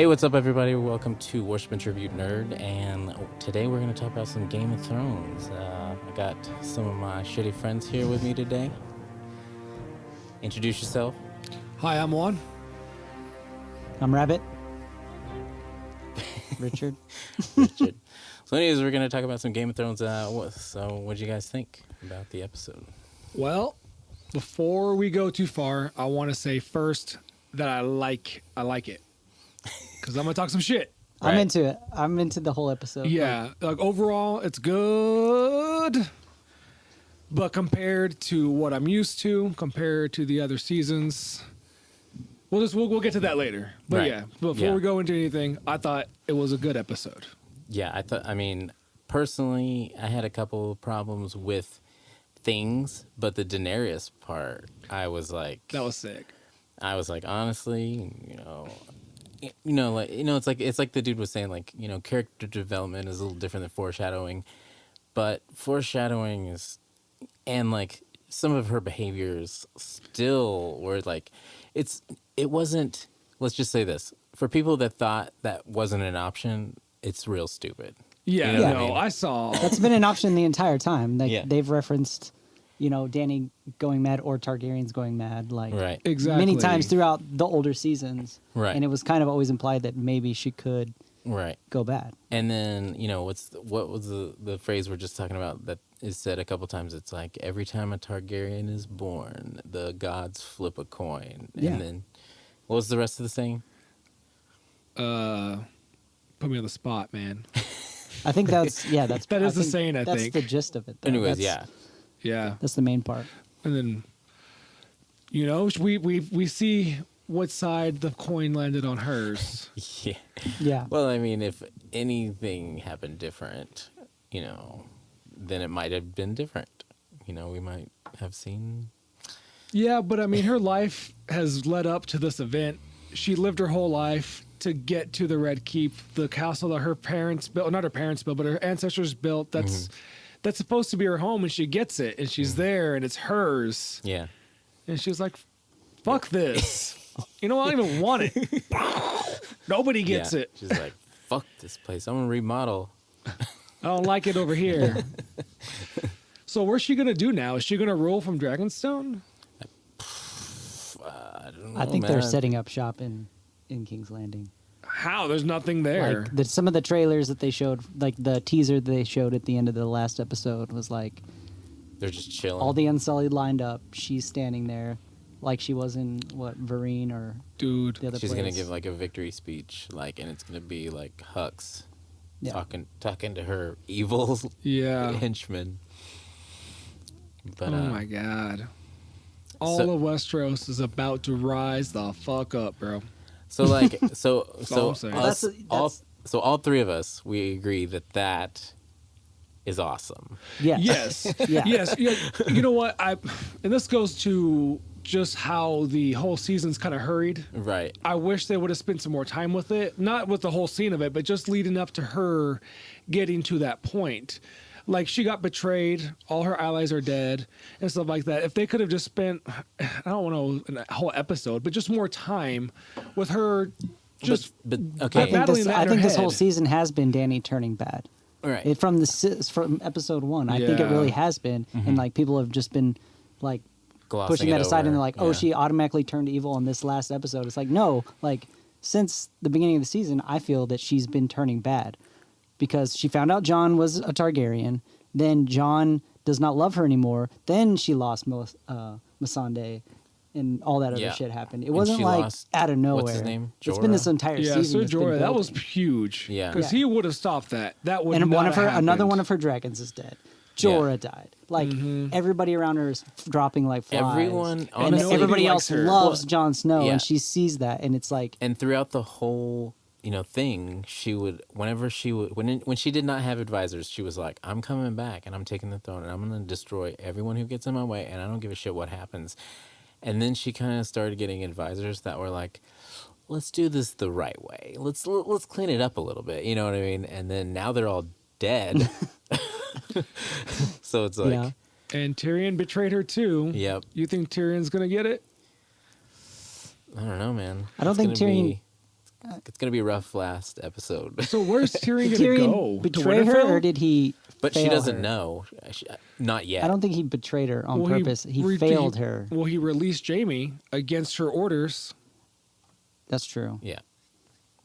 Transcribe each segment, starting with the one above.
Hey, what's up, everybody? Welcome to Worship and Tribute Nerd, and today we're going to talk about some Game of Thrones. I got some of my shitty friends here with me today. Introduce yourself. Hi, I'm Juan. I'm Rabbit. Richard. Richard. So anyways, we're going to talk about some Game of Thrones. So what do you guys think about the episode? Well, before we go too far, I want to say first that I like it. Because I'm going to talk some shit. Right. I'm into it. I'm into the whole episode. Yeah. Like overall, it's good. But compared to what I'm used to, compared to the other seasons, we'll get to that later. But Right. yeah, before we go into anything, I thought it was a good episode. Yeah, personally, I had a couple of problems with things, but the Daenerys part, I was like... That was sick. I was like, honestly, it's like the dude was saying, like, character development is a little different than foreshadowing, but foreshadowing is, and like some of her behaviors still were like, it wasn't. Let's just say this: for people that thought that wasn't an option, it's real stupid. Yeah, You know what I no, mean? I saw. That's been an option the entire time. Like Yeah. they've referenced, Dany going mad or Targaryens going mad, like Right. Exactly. many times throughout the older seasons. Right. And it was kind of always implied that maybe she could Right. go bad. And then, what was the phrase we're just talking about that is said a couple times? It's like, every time a Targaryen is born, the gods flip a coin. Yeah. And then, what was the rest of the saying? Put me on the spot, man. I think that's That is the saying, I that's think. the gist of it. Though. Anyways, That's- Yeah. That's the main part. And then, we see what side the coin landed on hers. Yeah. Yeah. Well, I mean, if anything happened different, then it might have been different. We might have seen... Yeah, but I mean, her life has led up to this event. She lived her whole life to get to the Red Keep, the castle that her parents built, not her parents built, but her ancestors built. That's supposed to be her home, and she gets it, and she's there, and it's hers. Yeah. And she's like, fuck this. I don't even want it. Nobody gets Yeah. it. She's like, fuck this place. I'm going to remodel. I don't like it over here. So what's she going to do now? Is she going to rule from Dragonstone? I don't know, I think they're man. setting up shop in King's Landing. How? There's nothing there. Like some of the trailers that they showed, like the teaser that they showed at the end of the last episode was like They're just chilling. all the Unsullied lined up. She's standing there like she was in, Vereen or Dude. the other She's place. going to give like a victory speech, and it's going to be like Hux Yeah. talking to her evil Yeah. henchmen. But, Oh my god. All so- of Westeros is about to rise the fuck up, bro. So like all so I'm saying. us, That's- all three of us, we agree that is awesome. Yeah. Yes. Yeah. Yes. Yeah. You know what? And this goes to just how the whole season's kind of hurried. Right. I wish they would have spent some more time with it. Not with the whole scene of it, but just leading up to her getting to that point. Like, she got betrayed, all her allies are dead, and stuff like that. If they could have just spent, I don't want to, a whole episode, but just more time with her just but I okay. think battling this, that I in think her this whole head. season has been Dany turning bad. Right. From episode 1. I think it Yeah. really has been. And like people have just been like Glossing pushing it that aside over. and they're like, oh, Yeah. she automatically turned evil in this last episode. It's like, no, like since the beginning of the season, I feel that she's been turning bad because she found out Jon was a Targaryen. Then Jon does not love her anymore. Then she lost Missandei and all that other Yeah. shit happened. It And wasn't she like lost- out of nowhere. what's his name? It's been this Jorah? entire yeah, season. Sir it's been Jorah, that was building. huge. Yeah. Because Yeah. he would have stopped that. That would And not one of have her, another happened. one of her dragons is dead. Yeah. Jorah died. Like everybody around her is dropping like flies. Everyone, and honestly, everybody likes else her. loves Jon Snow, Yeah. and she sees that, and it's like, and throughout the whole thing, she would, whenever she would, when she did not have advisors, she was like, I'm coming back and I'm taking the throne and I'm going to destroy everyone who gets in my way and I don't give a shit what happens. And then she kind of started getting advisors that were like, let's do this the right way. Let's clean it up a little bit. You know what I mean? And then now they're all dead. So it's like, Yeah. And Tyrion betrayed her too. Yep. You think Tyrion's going to get it? I don't know, man. I don't It's think gonna Tyrion- be- it's gonna be a rough last episode. So where's Tyrion Did gonna Tyrion go? betray to her, Winterfell? or did he? But she fail doesn't her? know. Not yet. I don't think he betrayed her on Well, purpose. He failed her. Well, he released Jamie against her orders. That's true. Yeah.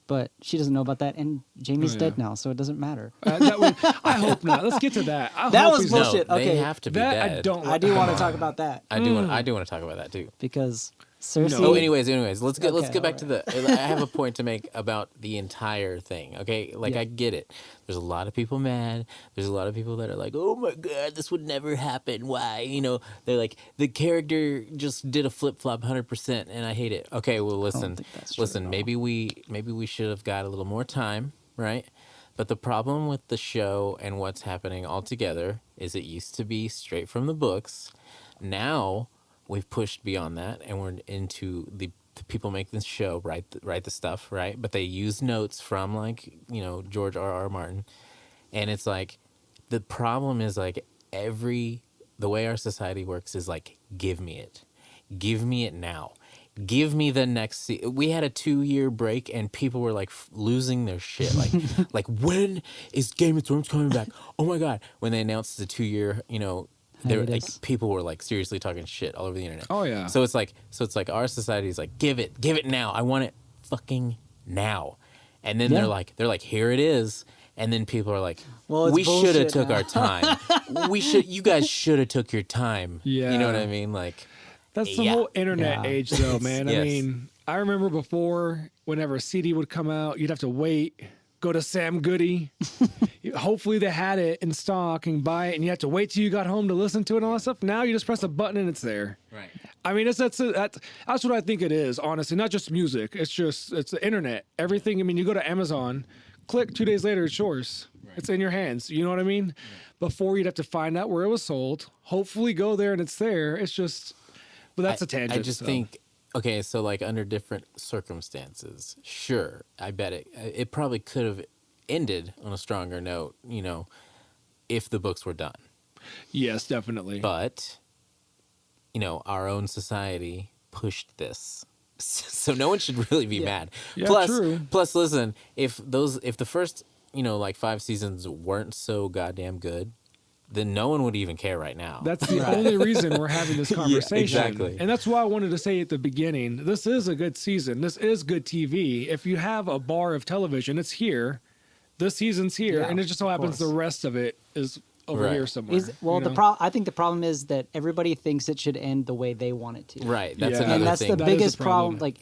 But she doesn't know about that, and Jamie's Oh, yeah. dead now, so it doesn't matter. I hope not. Let's get to that. I That hope was he's No, bullshit. they Okay. have to be That dead. I don't. I do want to talk about that I do want to talk about that too. because Cersei. Oh, anyways, let's get Okay, back to the. I have a point to make about the entire thing. Okay, like Yeah. I get it. There's a lot of people mad. There's a lot of people that are like, "Oh my god, this would never happen. Why?" You know, they're like, the character just did a flip flop 100%, and I hate it. Okay, well, listen, think that's true at all. maybe we should have got a little more time, right? But the problem with the show and what's happening altogether is it used to be straight from the books. Now we've pushed beyond that, and we're into the people make this show, write the stuff, right? But they use notes from, like, you know, George R.R. Martin, and it's like the problem is like the way our society works is like, give me it now. Give me the next we had a 2-year break and people were like losing their shit. Like when is Game of Thrones coming back? Oh my God. When they announced the 2-year, you know, there like Hiatus. people were like seriously talking shit all over the internet. Oh, yeah. So it's like our society is like, give it now. I want it fucking now. And then Yeah. they're like, here it is. And then people are like, Well, it's we should have bullshit took now." our time. You guys should have took your time. Yeah. You know what I mean? Like, That's the Yeah. whole internet Yeah. age, though, man. I Yes. mean, I remember before, whenever a CD would come out, you'd have to wait, go to Sam Goody. Hopefully, they had it in stock and buy it, and you have to wait till you got home to listen to it and all that stuff. Now you just press a button and it's there. right. I mean, that's what I think it is, honestly. Not just music. It's the internet. Everything. I mean, you go to Amazon, click, 2 days later, it's yours. It's in your hands. You know what I mean? Before you'd have to find out where it was sold. Hopefully, go there and it's there. It's just, but that's a tangent. I just so. think, okay, so like under different circumstances, sure, I bet it probably could have ended on a stronger note, you know, if the books were done. Yes, definitely. But, you know, our own society pushed this. So no one should really be mad. Yeah, plus, true. listen, if the first, you know, like 5 seasons weren't so goddamn good, then no one would even care right now. That's the only reason we're having this conversation. exactly. And that's why I wanted to say at the beginning, this is a good season. This is good TV. If you have a bar of television, it's here. This season's here. Yeah, and it just so happens the course. rest of it is over Right. here somewhere. Well, you know? I think the problem is that everybody thinks it should end the way they want it to. Right. That's Yeah. another And that's thing. the That is a biggest problem. problem. Like,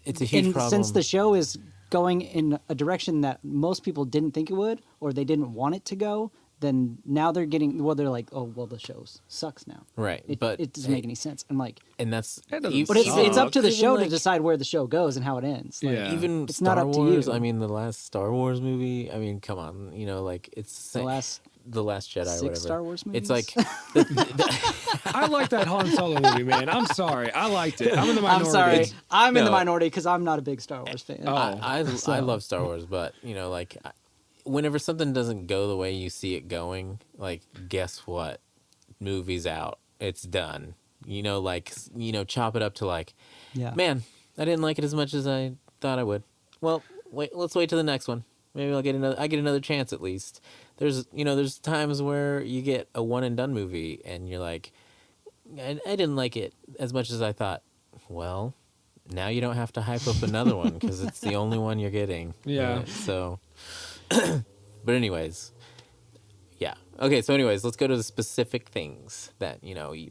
It's a huge problem. since the show is going in a direction that most people didn't think it would, or they didn't want it to go, then now they're like, oh, well, the show sucks now. Right, It, but it doesn't make any sense. And like, and that's It doesn't e- but it's up to the even show like- to decide where the show goes and how it ends. Like, Yeah. Even It's Star not up to Wars. you. I mean, the last Star Wars movie. I mean, come on, you know, like it's The last the Last Jedi, or 6 whatever. Star Wars It's movies? like I like that Han Solo movie, man. I'm sorry. I liked it. I'm in the I'm minority. sorry, I'm in the No. minority because I'm not a big Star Wars fan. Oh. I So- love Star Wars, but you know, like whenever something doesn't go the way you see it going, like guess what? Movie's out. It's done. You know, like chop it up to like, Yeah. man, I didn't like it as much as I thought I would. Well, let's wait till the next one. Maybe I get another chance at least. There's times where you get a one and done movie and you're like, I didn't like it as much as I thought. Well, now you don't have to hype up another one because it's the only one you're getting. Yeah. Right? So, but anyways, yeah. Okay. So anyways, let's go to the specific things that,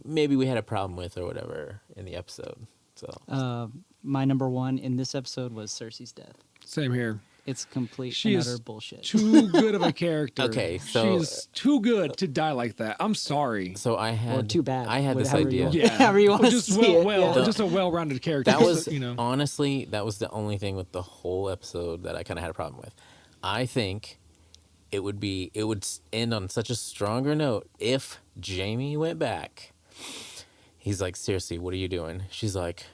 maybe we had a problem with or whatever in the episode. So My number one in this episode was Cersei's death. Same here. It's complete She and is utter bullshit. Too good of a character. Okay, so- she's too good to die like that. I'm sorry. so I had Or too bad. I had this However you idea. want- Yeah, However you want to just see it. Yeah. just a well-rounded character. That was you know. honestly, that was the only thing with the whole episode that I kind of had a problem with. I think it would end on such a stronger note if Jamie went back. He's like, seriously, what are you doing? She's like,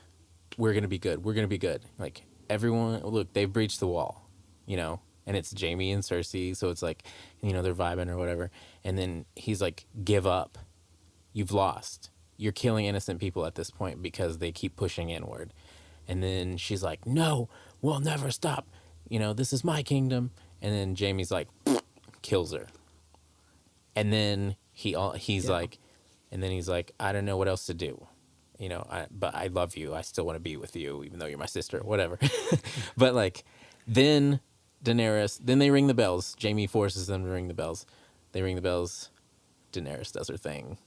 we're gonna be good. We're gonna be good. Like everyone, look, they've breached the wall, and it's Jamie and Cersei, so it's like, they're vibing or whatever. And then he's like, give up. You've lost. You're killing innocent people at this point because they keep pushing inward. And then she's like, no, we'll never stop. You know, this is my kingdom. And then Jaime's like, kills her. And then he's like, I don't know what else to do. You know, but I love you. I still want to be with you, even though you're my sister, whatever. But like, then Daenerys, then they ring the bells. Jaime forces them to ring the bells. They ring the bells. Daenerys does her thing.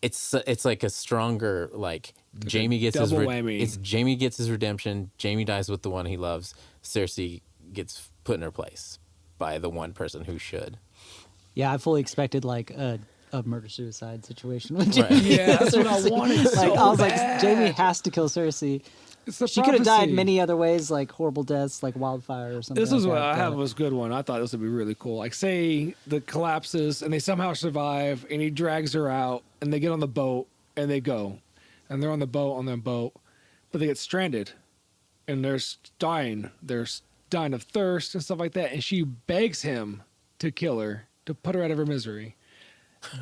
It's like a stronger, like, Jaime gets his double whammy. Jaime gets his redemption. Jaime dies with the one he loves. Cersei gets put in her place by the one person who should. Yeah, I fully expected like a murder-suicide situation with Right. Jaime. Yeah, that's what I wanted. Like, so I was bad. like, Jaime has to kill Cersei. It's the She could have died prophecy. many other ways, like horrible deaths, like wildfire or something. This is like what that, I have but- was a good one. I thought this would be really cool. Like, say the collapses and they somehow survive, and he drags her out, and they get on the boat and they go, and they're on the boat, but they get stranded, and they're dying. They're dying of thirst and stuff like that, and she begs him to kill her to put her out of her misery.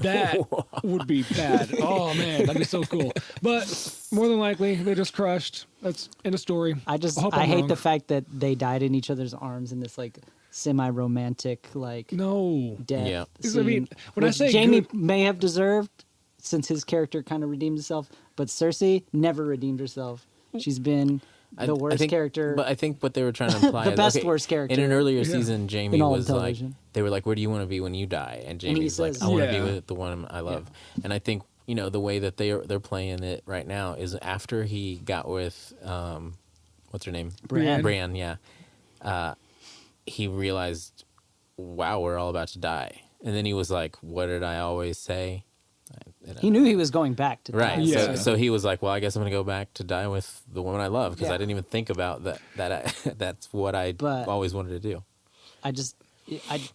That would be bad. Oh man, that'd be so cool. But more than likely, they're just crushed. That's in a story. I hope I'm hate wrong. the fact that they died in each other's arms in this like semi-romantic like No. death. Yeah. Because, I mean, scene, when I which say Jaime good- may have deserved since his character kind of redeemed himself, but Cersei never redeemed herself. She's been the worst think, character. But I think what they were trying to imply The is, best worst character. In an earlier Yeah. season, Jaime In all of was like, television. they were like, "Where do you want to be when you die?" And he Jaime's like, says- "I want to Yeah. be with the one I love." And I think, you know, the way that they're playing it right now is after he got with what's her name, Brienne. Brienne, yeah. He realized, wow, we're all about to die, and then he was like, "What did I always say?" You know. he knew he was going back to Right. die. Yeah. So he was like, well, I guess I'm going to go back to die with the woman I love because Yeah. I didn't even think about that. That's what I But- always wanted to do. I just I just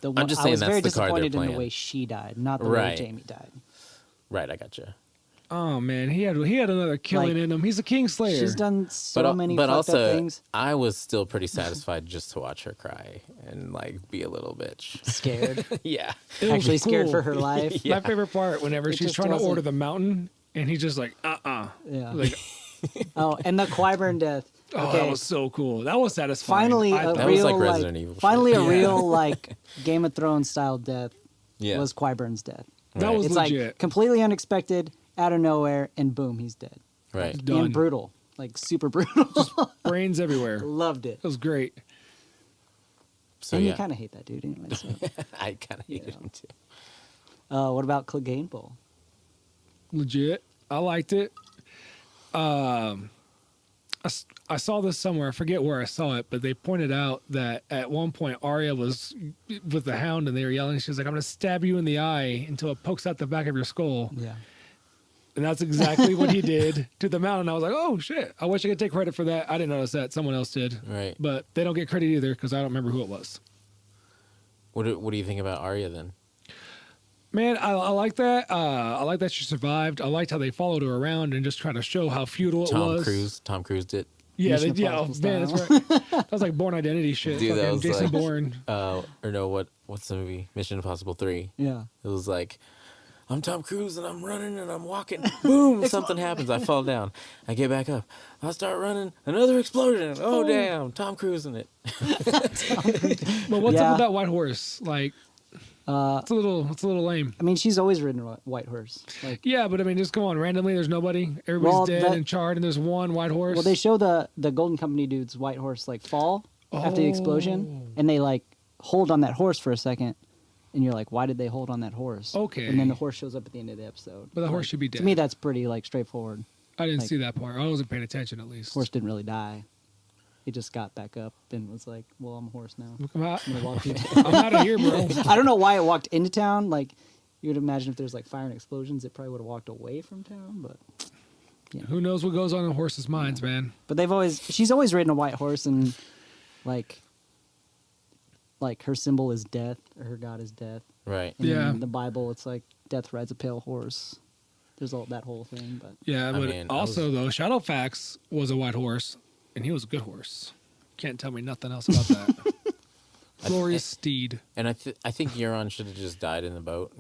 I saying was that's very the card they're disappointed in the playing. way she died, not the Right. way Jaime died. Right. I gotcha. Oh man, he had another killing Like, in him. He's a Kingslayer. She's done so many but fucked also, up things. I was still pretty satisfied just to watch her cry and like be a little bitch. Scared, Yeah. It was actually scared cool. for her life. Yeah. My favorite part whenever It she's just trying to wasn't- order the mountain, and he's just like, Yeah. like, Oh, and the Qyburn death. oh, Okay, that was so cool. That was satisfying. finally I a thought. That was real like Resident Evil shit. finally a Yeah. real like Game of Thrones style death Yeah. was Qyburn's death. That Right. was It's legit. like completely unexpected, out of nowhere, and boom, he's dead. Right. Done. And brutal, like super brutal. Brains everywhere. It Loved it. was great. So and yeah, you kind of hate that dude anyway. So. I kind of hated Yeah. him too. What about Clegane Bowl? Legit. I liked it. I saw this somewhere. I forget where I saw it, but they pointed out that at one point Arya was with the Hound and they were yelling. She was like, "I'm going to stab you in the eye until it pokes out the back of your skull." Yeah. And that's exactly what he did to the Mountain. I was like, "Oh shit! I wish I could take credit for that. I didn't notice that. Someone else did." Right. But they don't get credit either because I don't remember who it was. What do you think about Arya then? Man, I like that. I like that she survived. I liked how they followed her around and just trying to show how futile it was. Tom Cruise did. Yeah, Mission yeah. Oh, Impossible man, style. that's right. That was like Born Identity shit. Dude, that Fucking was Jason like- Bourne. Or no, what's the movie? Mission Impossible 3. Yeah. It was like, I'm Tom Cruise and I'm running and I'm walking. Boom! Something happens. I fall down. I get back up. I start running. Another explosion. Oh, damn. Tom Cruise in it. But what's Yeah. up with that white horse? Like, it's a little lame. I mean, she's always ridden a white horse. Like, Yeah, but I mean, just come on. Randomly, there's nobody. Everybody's Well, dead that- and charred, and there's one white horse. well, they show the Golden Company dude's white horse like fall after the explosion, and they like hold on that horse for a second, and you're like, why did they hold on that horse? Okay. And then the horse shows up at the end of the episode. But the horse Like, should be To dead. me, that's pretty like straightforward. I didn't like- see that part. I wasn't paying attention at least. Horse didn't really die. He just got back up and was like, well, I'm a horse now. I'm out, I'm gonna walk through I'm out of here, bro. I don't know why it walked into town. Like, you would imagine if there's like fire and explosions, it probably would have walked away from town. But Who knows what goes on in horses' minds, man? she's always ridden a white horse, and like her symbol is death, or her god is death. Right. And Yeah. in the Bible, it's like death rides a pale horse. There's all that whole thing, but Yeah, I but mean, I also though, Shadowfax was a white horse, and he was a good horse. Can't tell me nothing else about that. Glorious steed. And I think Euron should have just died in the boat,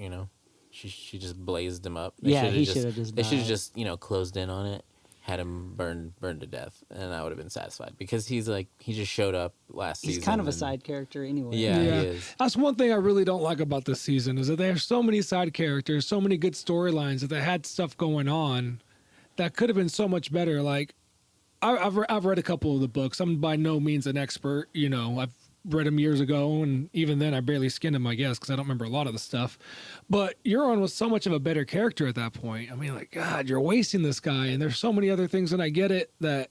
She just blazed him up. Yeah, shoulda he shoulda just They should have died. just, closed in on it. had him burned to death, and I would have been satisfied because he just showed up last season. He's kind of a and- side character anyway. Yeah, he is. That's one thing I really don't like about this season is that they have so many side characters, so many good storylines that they had stuff going on that could have been so much better. Like, I've read a couple of the books. I'm by no means an expert. You know, I've read them years ago, and even then I barely skinned them, I guess, because I don't remember a lot of the stuff. But Euron was so much of a better character at that point. I mean, like, God, you're wasting this guy, and there's so many other things, and I get it that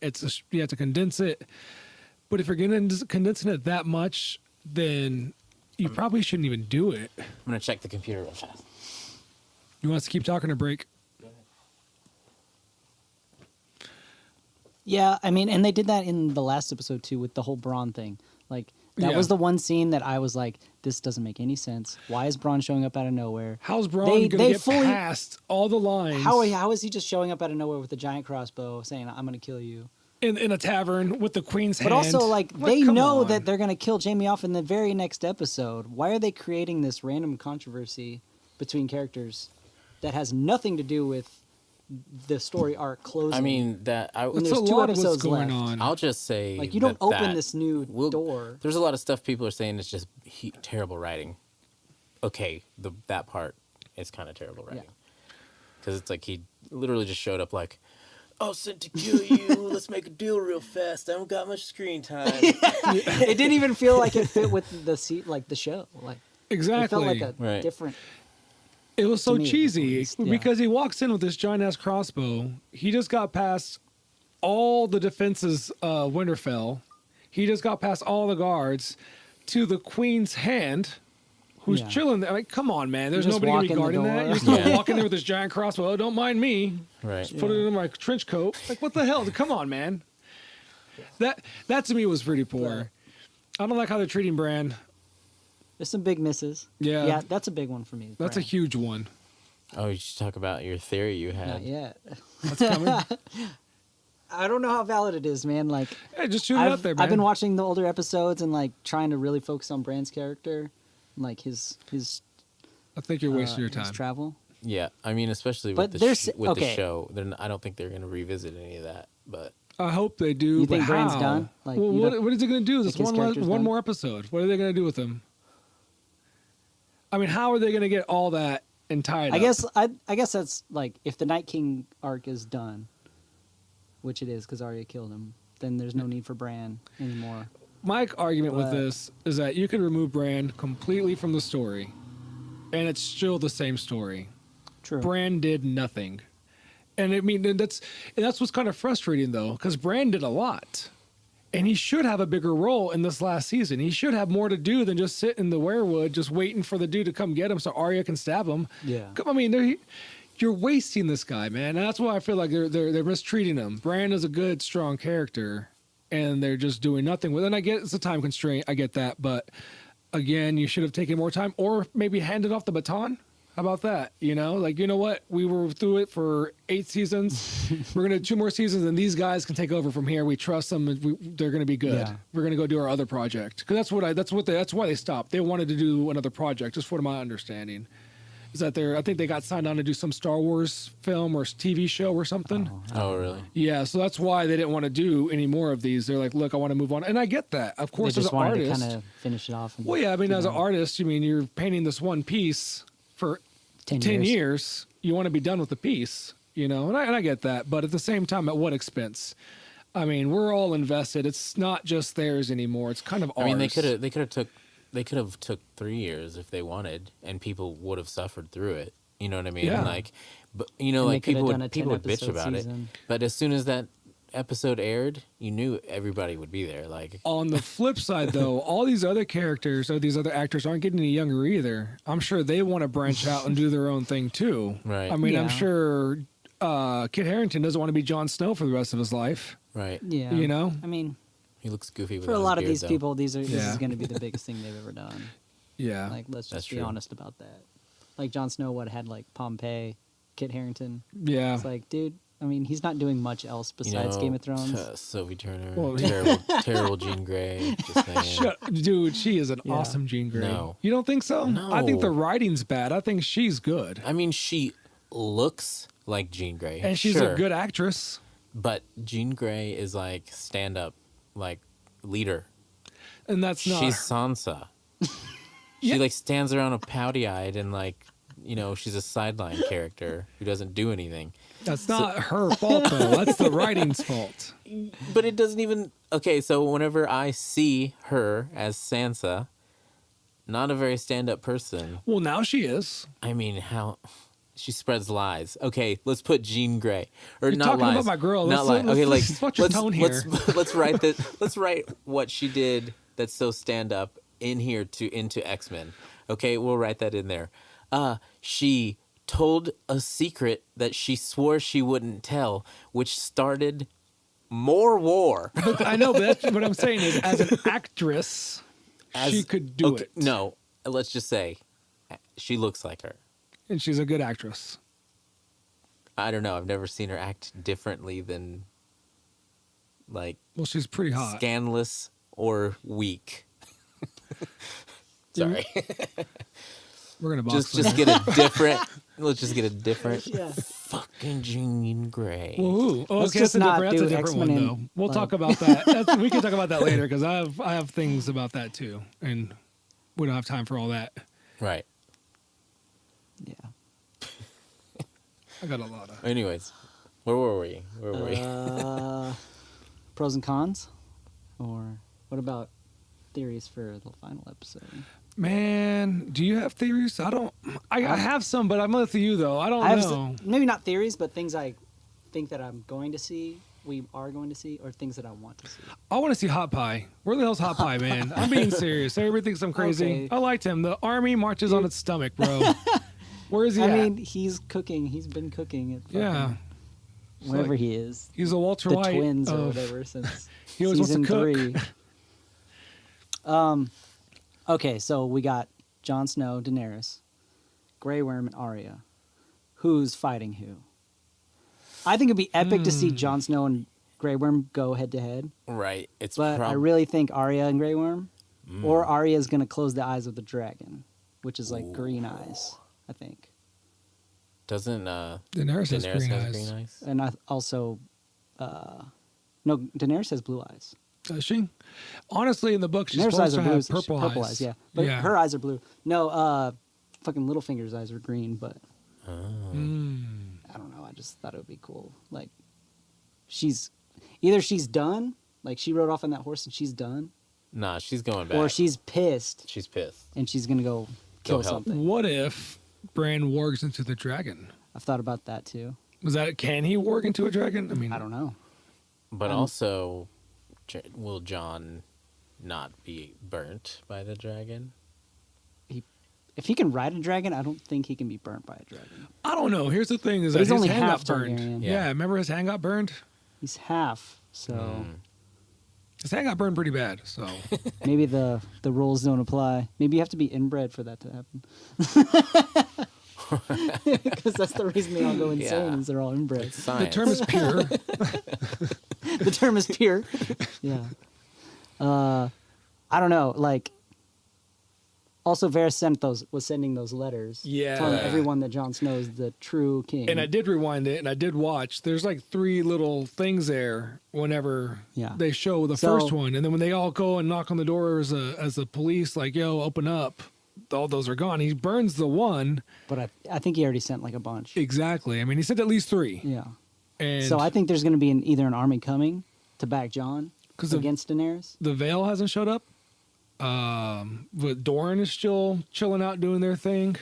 you have to condense it. But if you're condensing it that much, then you probably shouldn't even do it. I'm gonna check the computer real fast. You want us to keep talking or break? Yeah, I mean, and they did that in the last episode too with the whole Braun thing. Like that Yeah. was the one scene that I was like, this doesn't make any sense. Why is Braun showing up out of nowhere? How's Braun They- going to they get fully- past all the lines How is he just showing up out of nowhere with a giant crossbow saying, I'm going to kill you? in a tavern with the queen's But hand? also, like, they come know on. that they're going to kill Jamie off in the very next episode. Why are they creating this random controversy between characters that has nothing to do with the story arc closing? I mean that I. When It's there's a two lot of what's episodes going left. on. I'll just say Like, you don't that open this new door. There's a lot of stuff people are saying it's just terrible writing. Okay, that part is kind of terrible writing because it's like he literally just showed up like, "Oh, sent to kill you. Let's make a deal real fast. I don't got much screen time." It didn't even feel like it fit with the show. Like Exactly. it felt like a Right. different. It was so me, at cheesy least, yeah. because he walks in with this giant ass crossbow. He just got past all the defenses of Winterfell. He just got past all the guards to the queen's hand, who's Yeah. chilling there. Like, come on, man. There's just nobody gonna be walk in the guarding that. door. You're just Yeah. walking there with this giant crossbow. Oh, don't mind me. Right. Just put it in my trench coat. Like, what the hell? Come on, man. That to me was pretty poor. I don't like how they're treating Bran. There's some big misses. Yeah. Yeah, that's a big one for me. That's a Bran. huge one. Oh, you should talk about your theory you had. Not yet. That's coming. I don't know how valid it is, man. Like Hey, just shoot it out there, man. I've been watching the older episodes and like trying to really focus on Bran's character, like his I think you're wasting your his time. travel. Yeah, I mean, especially But with the there's- with the okay. show, I don't think they're going to revisit any of that. But I hope they do. You but think Bran's how? done? Like, well, you what is it going to do? This think his character's one done? more episode. What are they going to do with him? I mean, how are they going to get all that and tied I up? I guess that's like if the Night King arc is done, which it is because Arya killed him, then there's no need for Bran anymore. My argument with But- this is that you could remove Bran completely from the story, and it's still the same story. True. Bran did nothing, and I mean and that's what's kind of frustrating though, because Bran did a lot, and he should have a bigger role in this last season. He should have more to do than just sit in the werewood, just waiting for the dude to come get him so Arya can stab him. Yeah. I mean, you're wasting this guy, man. And that's why I feel like they're mistreating him. Bran is a good, strong character, and they're just doing nothing with it. And I get it's a time constraint. I get that, but again, you should have taken more time, or maybe handed off the baton. How about that? You know, like, you know what? We were through it for 8 seasons. We're gonna do 2 more seasons, and these guys can take over from here. We trust them, and they're gonna be good. Yeah. We're gonna go do our other project because that's why they stopped. They wanted to do another project, just for my understanding. Is that I think they got signed on to do some Star Wars film or TV show or something. oh, really? Yeah, so that's why they didn't want to do any more of these. They're like, look, I want to move on, and I get that. Of They course, as just an wanted artist, to kind of finish it off. And well, yeah, I mean, keep as an going. artist, you mean you're painting this one piece for 10 10 years. years. You want to be done with the piece, you know, and I get that, but at the same time, at what expense? I mean, we're all invested. It's not just theirs anymore. It's kind of ours. I mean, they could have took 3 years if they wanted, and people would have suffered through it. You know what I mean? Yeah. Like, but you know, And they like could have people done a would people would bitch 10-episode about season. it. But as soon as that episode aired, you knew everybody would be there. Like, On the flip side, though, all these other characters or these other actors aren't getting any younger either. I'm sure they want to branch out and do their own thing too. Right. I mean, I'm Yeah. sure Kit Harington doesn't want to be Jon Snow for the rest of his life. right? Yeah. You know? I mean, He looks goofy with for a lot of these people, this Yeah. is going to be the biggest thing they've ever done. Yeah. Like, let's That's just be true. honest about that. Like Jon Snow, had like Pompeii, Kit Harington. yeah. It's like, dude, I mean, he's not doing much else besides Game of Thrones. Sophie Turner, Well, terrible Jean Grey. Just saying. Shut, dude, she is an Yeah. awesome Jean Grey. No. You don't think so? I think the No. writing's bad. I think she's good. I mean, she looks like Jean Grey, And she's sure. a good actress. But Jean Grey is like stand up, like leader. And that's not. She's Sansa. Yeah. She like stands around a pouty eyed and like, she's a sideline character who doesn't do anything. That's not her fault though. That's the writing's fault. But it doesn't even. Okay, so whenever I see her as Sansa, not a very stand up person. Well, now she is. I mean, how she spreads lies. Okay, let's put Jean Grey or You're not talking lies. about my girl. Not Let's- lies. Okay, like let's watch your tone here. Let's write that. Let's write what she did that's so stand up in here into X-Men. Okay, we'll write that in there. She told a secret that she swore she wouldn't tell, which started more war. I know, but that's what I'm saying is, as an actress, she could do Okay, it. No, let's just say she looks like her. And she's a good actress. I don't know. I've never seen her act differently than like Well, she's pretty hot. scandalous or weak. Sorry. We're gonna box just her. get a different. Let's just get a different Yeah. fucking Jean Grey. Woohoo. Oh, Let's okay, just that's not that's do a different X-Men one in, though. We'll like- talk about that. We can talk about that later because I have things about that too, and we don't have time for all that. Right. Yeah. I got a lot of. Anyways, where were we? Pros and cons, or what about theories for the final episode? Man, do you have theories? I don't. I have some, but I'm with you though. I don't I have know. maybe not theories, but things I think that I'm going to see, we are going to see, or things that I want to see. I want to see Hot Pie. Where the hell's Hot Pie, man? I'm being serious. Everybody thinks I'm crazy. Okay. I liked him. The army marches on its stomach, bro. Where is he I at? mean, he's cooking. He's been cooking at Yeah. fucking wherever like- he is. He's a Walter The White twins or of- whatever since He always wants to season cook. 3. Okay, so we got Jon Snow, Daenerys, Grey Worm, and Arya. Who's fighting who? I think it'd be epic to see Jon Snow and Grey Worm go head to head, Right. It's but I really think Arya and Grey Worm, or Arya's gonna close the eyes of the dragon, which is like green eyes, I think. doesn't Daenerys has Daenerys green has eyes. green eyes. And I also, no, Daenerys has blue eyes. Does she? Honestly, in the book, she's Daenerys' supposed eyes to are blue. have purple eyes. Yeah, but Yeah. her eyes are blue. No, fucking Littlefinger's eyes are green, but Mm. I don't know. I just thought it would be cool. Like, she's done, like she rode off on that horse and she's done, Nah, she's going back. or she's pissed she's pissed. and she's gonna go kill help. something. What if Bran wargs into the dragon? I've thought about that too. Can he warg into a dragon? I mean, I don't know. But also, will John not be burnt by the dragon? If he can ride a dragon, I don't think he can be burnt by a dragon. I don't know. Here's the thing: is But that he's his only hand half got burned. Targaryen. Yeah. Yeah. Remember his hand got burned? He's half, so Mm. His hand got burned pretty bad. So maybe the rules don't apply. Maybe you have to be inbred for that to happen. Because that's the reason they all go insane Yeah. is they're all inbred. It's science. the term is pure. The term is pure. Yeah. I don't know. Like, also Varys was sending those letters. Yeah. Telling everyone that Jon Snow is the true king. And I did rewind it, and I did watch. There's like 3 little things there whenever Yeah. they show the So- first one, and then when they all go and knock on the door as the police, like, yo, open up. All those are gone. He burns the one. But I think he already sent like a bunch. Exactly. I mean, he said at least 3. Yeah. And So I think there's going to be either an army coming to back Jon 'Cause of- against Daenerys. the Vale hasn't showed up. But Doran is still chilling out doing their thing.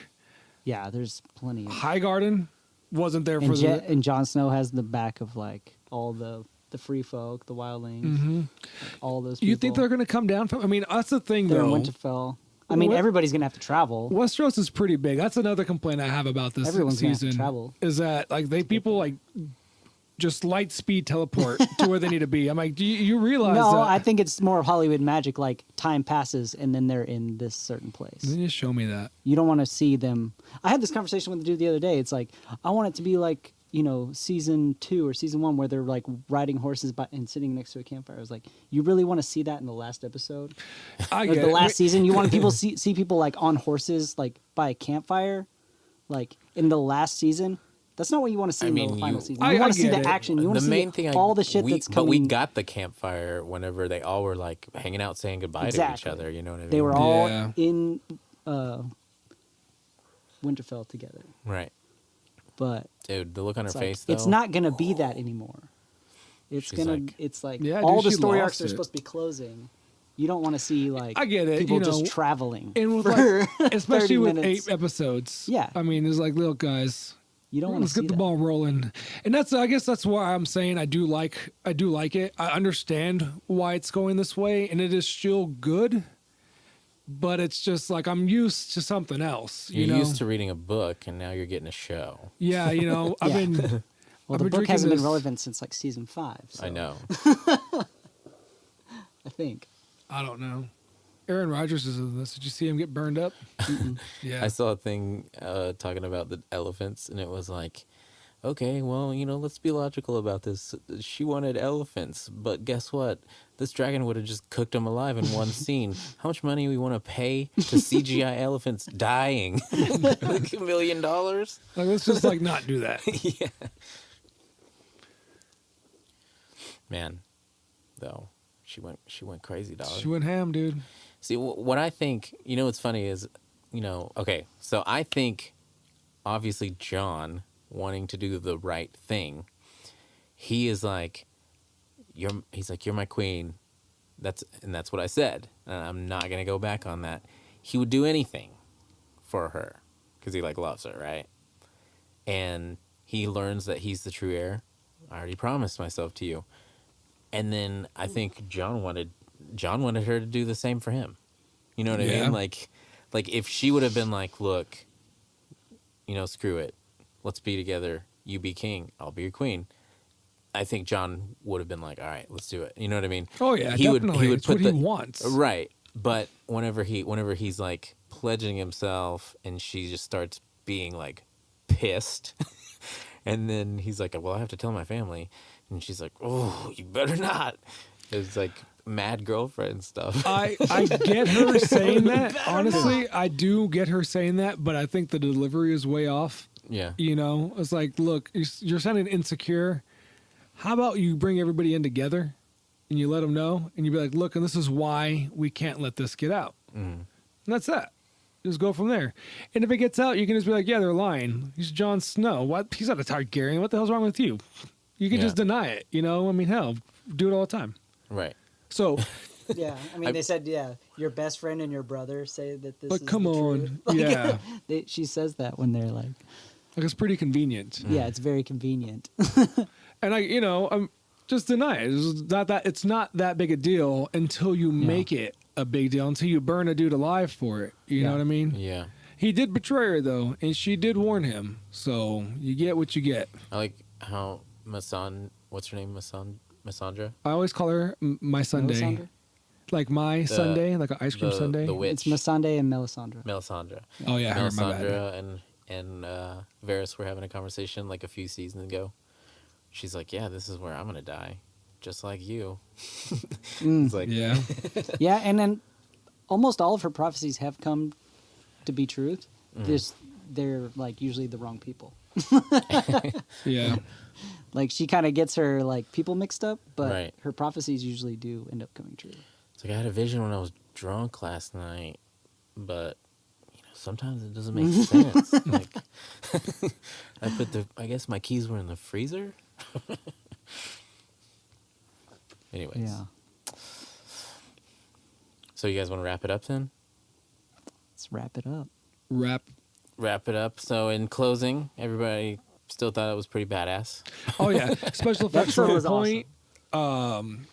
Yeah, there's plenty of. Highgarden wasn't there for And, the. and Jon Snow has the back of like all the free folk, the wildlings, Mhm. all those people. You think they're going to come down from? I mean, that's the thing, They're in though. Winterfell. I mean, What- everybody's gonna have to travel. Westeros is pretty big. That's another complaint I have about this Everyone's gonna have to season. travel. Is that like people like just light speed teleport to where they need to be? I'm like, do you realize No, that? I think it's more Hollywood magic. Like time passes and then they're in this certain place. Can you just show me that? You don't want to see them. I had this conversation with the dude the other day. It's like I want it to be like season 2 or season 1 where they're like riding horses and sitting next to a campfire. I was like, you really want to see that in the last episode? I Like get the it. last season, you want people see people like on horses like by a campfire, like in the last season. That's not what you want to see I in mean, the final you- season. I You want to see get the it. action. You want the to see main thing, all the shit that's But we coming. got the campfire whenever they all were like hanging out, saying goodbye to each Exactly. other. You know what I mean? They were all Yeah. in Winterfell together, right, but dude. The look on her it's like, face, though. it's not gonna be that anymore. It's She's gonna. like- it's like Yeah, all dude, the she story lost arcs are it. supposed to be closing. You don't want to see like I get it, people you know, just traveling And with for like, especially 30 with minutes. 8 episodes. Yeah. I mean, it's like, look, guys, You don't want to let's see get the that. ball rolling. And I guess that's why I'm saying I do like it. I understand why it's going this way, and it is still good. But it's just like I'm used to something else. You You're know? used to reading a book, and now you're getting a show. Yeah, you know, I've Yeah. been. Well, I've the been book drinking hasn't this- been relevant since like season 5. So I know. I think. I don't know. Aaron Rodgers is in this. Did you see him get burned up? Yeah. I saw a thing talking about the elephants, and it was like, okay, well, you know, let's be logical about this. She wanted elephants, but guess what? This dragon would have just cooked them alive in one scene. How much money we want to pay to CGI elephants dying? Like $1 million? Like, let's just like not do that. Yeah. Man, though, she went crazy, dog. She went ham, dude. See, what I think, you know, what's funny is, you know, okay, so I think, obviously, John wanting to do the right thing, he is like, he's like, you're my queen. That's what I said. And I'm not gonna go back on that. He would do anything for her because he like loves her, right? And he learns that he's the true heir. I already promised myself to you. And then I think John wanted her to do the same for him. You know what I Yeah. mean? Like if she would have been like, look, you know, screw it. Let's be together. You be king. I'll be your queen. I think John would have been like, all right, let's do it. You know what I mean? Oh yeah, he definitely. would It's put what he wants. right. But whenever he's like pledging himself and she just starts being like pissed and then he's like, well, I have to tell my family. And she's like, oh, you better not. It's like mad girlfriend stuff. I get her saying that. Honestly, I do get her saying that, but I think the delivery is way off. Yeah. You know, it's like, look, you're sounding insecure. How about you bring everybody in together and you let them know and you be like, look, and this is why we can't let this get out. And that's that. Just go from there. And if it gets out, you can just be like, yeah, they're lying. He's Jon Snow. What? He's not a Targaryen. What the hell's wrong with you? You can Yeah. just deny it. You know, I mean, hell, do it all the time. Right. So, Yeah, I mean, they said, yeah, your best friend and your brother say that this but is come the on. truth. Like, Yeah. she says that when they're like, Like, it's pretty convenient. yeah, it's very convenient. And I'm just deny it. It's not that big a deal until you make it a big deal, until you burn a dude alive for it. You know Yeah. what I mean? Yeah. He did betray her though, and she did warn him. So you get what you get. I like how what's her name? Masandra? I always call her my Sunday. Melisandre? Like my Sunday, like an ice cream Sunday. The witch. It's Missandei and Melisandre. Melisandre. Oh yeah, her, my bad. Melisandre and Varys were having a conversation like a few seasons ago. She's like, yeah, this is where I'm gonna die, just like you. It's like, Yeah. Yeah, and then almost all of her prophecies have come to be truth. Just they're like usually the wrong people. Yeah. Like she kind of gets her like people mixed up, but Right. her prophecies usually do end up coming true. it's like I had a vision when I was drunk last night, but you know sometimes it doesn't make sense. Like I guess my keys were in the freezer. Anyways, Yeah. so you guys want to wrap it up then? Let's wrap it up. Wrap it up. So in closing, everybody still thought it was pretty badass. Oh yeah. Special effects episode were on was point.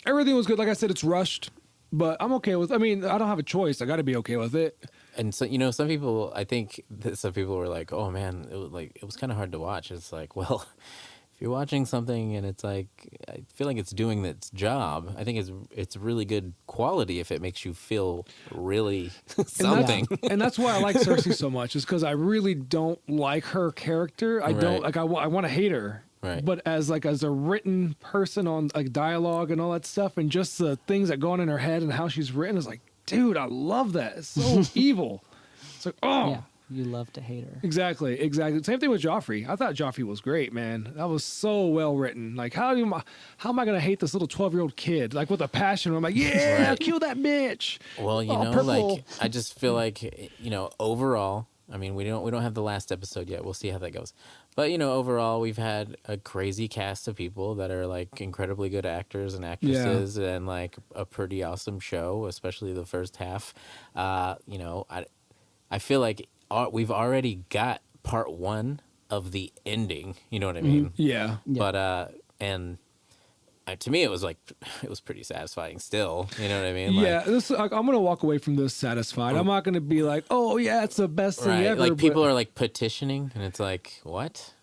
Everything was good. Like I said, it's rushed, but I'm okay with. I mean, I don't have a choice. I got to be okay with it. And so, you know, some people, I think that some people were like, "Oh man, it was kind of hard to watch." It's like, well, if you're watching something and it's like, I feel like it's doing its job. I think it's really good quality if it makes you feel really something. And that's why I like Cersei so much, is because I really don't like her character. I don't Right. like. I want to hate her. Right. But as a written person on like dialogue and all that stuff, and just the things that go on in her head and how she's written is like, dude, I love that. It's so evil. It's like, oh, Yeah. You love to hate her. Exactly. Same thing with Joffrey. I thought Joffrey was great, man. That was so well written. Like, how am I gonna hate this little 12-year-old kid? Like with a passion. I'm like, yeah, Right. kill that bitch. Well, you Oh, know, purple. like I just feel like, you know, overall, I mean, we don't have the last episode yet. We'll see how that goes. But, you know, overall, we've had a crazy cast of people that are like incredibly good actors and actresses, and like a pretty awesome show, especially the first half. You know, I feel like we've already got part one of the ending. You know what I mean? Yeah. Yeah. But and to me, it was pretty satisfying. Still, you know what I mean? Like, Yeah, I'm gonna walk away from this satisfied. I'm not gonna be like, oh yeah, it's the best thing right. ever. Like people but- are like petitioning, and it's like, what?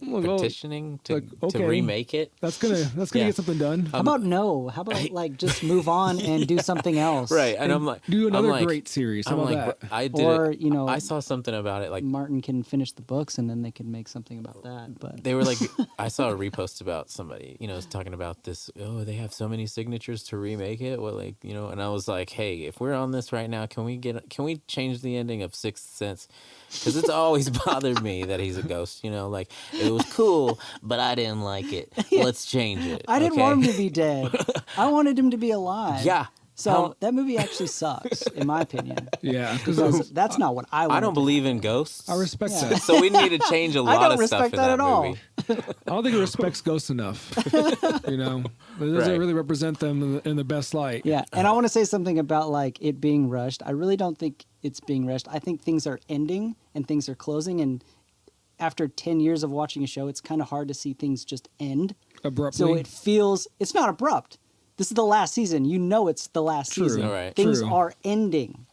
Well, Petitioning to like, okay. to remake it? That's gonna Yeah. get something done. How about no? How about like just move on and do something else? Right, and I'm like, Do another I'm like- great series. How I'm about like, that? I did Or, it. you know, I saw something about it. Like Martin can finish the books and then they can make something about that. But they were like, I saw a repost about somebody, you know, talking about this. Oh, they have so many signatures to remake it. What, like, you know? And I was like, hey, if we're on this right now, can we change the ending of Sixth Sense? Because it's always bothered me that he's a ghost. You know, like it was cool, but I didn't like it. Let's change it. I didn't okay? want him to be dead. I wanted him to be alive. Yeah. So that movie actually sucks, in my opinion. Yeah, Because that's not what I want. I don't believe in ghosts. I respect Yeah. that. So we need to change a lot don't of stuff respect in that that at all. movie. I don't think it respects ghosts enough. You know, it doesn't Right. really represent them in the best light. Yeah, and I want to say something about like it being rushed. I really don't think it's being rushed. I think things are ending and things are closing, and after 10 years of watching a show, it's kind of hard to see things just end. Abruptly. So it feels it's not abrupt. This is the last season. You know it's the last True. season. Right. Things True. are ending.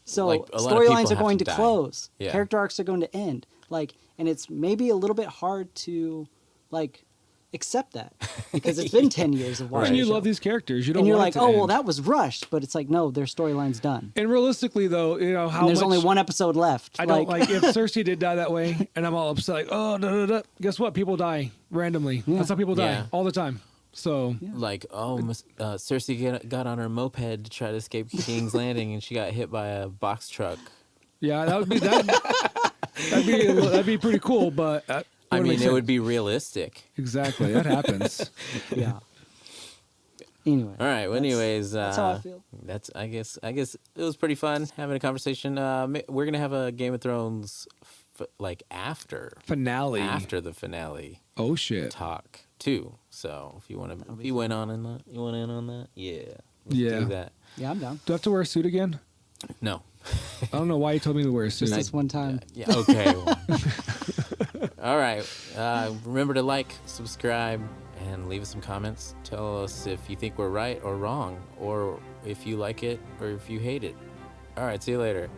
So Like, a lot of people storylines are have going to to die. close. Yeah. Character arcs are going to end. Like, and it's maybe a little bit hard to like accept that because it's been 10 years of watching. and you the show. love these characters. You don't and you're want like, it to oh well, end. that was rushed, but it's like no, their storyline's done. And realistically, though, you know how And there's much only one episode left. I don't like if Cersei did die that way, and I'm all upset. Like, oh, guess what? People die randomly. Yeah. That's how people die Yeah. all the time. So Like, Cersei got on her moped to try to escape King's Landing, and she got hit by a box truck. yeah, that would be that'd be pretty cool. But I wouldn't mean, make it would sense. be realistic. Exactly, that happens. Yeah. Anyway. All right. Well, anyways, that's how I feel. That's I guess it was pretty fun having a conversation. We're gonna have a Game of Thrones like after Finale. the finale Oh shit. talk too. So if you want to, you went on in that, you want in on that, yeah, let's Yeah. do that. Yeah, I'm down. Do I have to wear a suit again? No. I don't know why you told me to wear a suit. Just this one time. Yeah. Okay. All right. Remember to like, subscribe, and leave us some comments. Tell us if you think we're right or wrong, or if you like it or if you hate it. All right. See you later.